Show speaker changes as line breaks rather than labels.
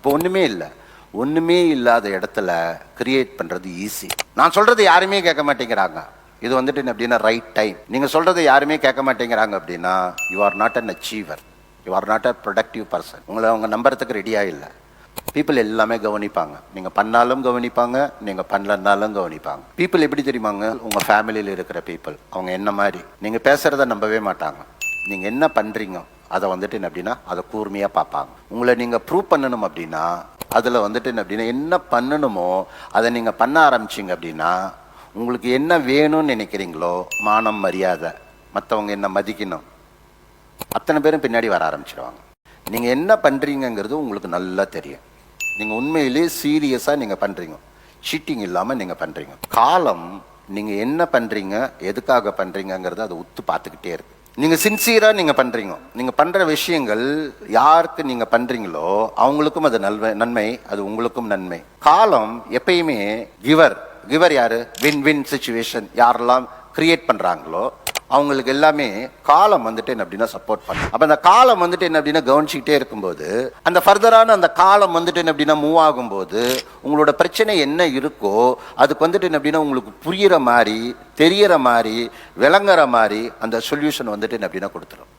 இப்போ ஒன்றுமே இல்லாத இடத்துல கிரியேட் பண்ணுறது ஈஸி. நான் சொல்கிறது யாருமே கேட்க மாட்டேங்கிறாங்க. இது வந்துட்டு என்ன அப்படின்னா ரைட் டைம். நீங்கள் சொல்கிறது யாருமே கேட்க மாட்டேங்கிறாங்க அப்படின்னா you are not an achiever, you are not a productive person. உங்களை அவங்க நம்புறதுக்கு ரெடியாக இல்லை. பீப்புள் எல்லாமே கவனிப்பாங்க. நீங்கள் பண்ணாலும் கவனிப்பாங்க, நீங்கள் பண்ணலன்னாலும் கவனிப்பாங்க. பீப்புள் எப்படி தெரியுமாங்க? உங்கள் ஃபேமிலியில் இருக்கிற பீப்புள் அவங்க என்ன மாதிரி நீங்கள் பேசுகிறத நம்பவே மாட்டாங்க. நீங்கள் என்ன பண்ணுறீங்க அதை வந்துட்டு என்ன அப்படின்னா அதை கூர்மையாக பார்ப்பாங்க. உங்களை நீங்கள் ப்ரூவ் பண்ணணும் அப்படின்னா அதில் வந்துட்டு என்ன அப்படின்னா என்ன பண்ணணுமோ அதை நீங்கள் பண்ண ஆரம்பிச்சிங்க அப்படின்னா உங்களுக்கு என்ன வேணும்னு நினைக்கிறீங்களோ, மானம், மரியாதை, மற்றவங்க என்ன மதிக்கணும், அத்தனை பேரும் பின்னாடி வர ஆரம்பிச்சிடுவாங்க. நீங்கள் என்ன பண்ணுறீங்கிறது உங்களுக்கு நல்லா தெரியும். நீங்கள் உண்மையிலேயே சீரியஸாக நீங்கள் பண்ணுறீங்க, சீட்டிங் இல்லாமல் நீங்கள் பண்ணுறீங்க. காலம் நீங்கள் என்ன பண்ணுறீங்க, எதுக்காக பண்ணுறீங்கிறத அதை உத்து பார்த்துக்கிட்டே இருக்கு. நீங்கள் சின்சியராக நீங்கள் பண்ணுறீங்க, நீங்கள் பண்ணுற விஷயங்கள் யாருக்கு நீங்கள் பண்ணுறீங்களோ அவங்களுக்கும் அது நன்மை, அது உங்களுக்கும் நன்மை. காலம் எப்பயுமே கிவர் யாரு? வின் வின் சிச்சுவேஷன் யாரெல்லாம் கிரியேட் பண்ணுறாங்களோ அவங்களுக்கு எல்லாமே காலம் வந்துட்டு என்ன அப்படின்னா சப்போர்ட் பண்ணும். அப்போ அந்த காலம் வந்துட்டு என்ன அப்படின்னா கவனிச்சுக்கிட்டே இருக்கும்போது அந்த ஃபர்தரான அந்த காலம் வந்துட்டு என்ன அப்படின்னா மூவ் ஆகும்போது உங்களோட பிரச்சனை என்ன இருக்கோ அதுக்கு வந்துட்டு என்ன அப்படின்னா உங்களுக்கு புரிகிற மாதிரி, தெரியற மாதிரி, விளங்குற மாதிரி அந்த சொல்யூஷன் வந்துட்டு என்ன அப்படின்னா கொடுத்துரும்.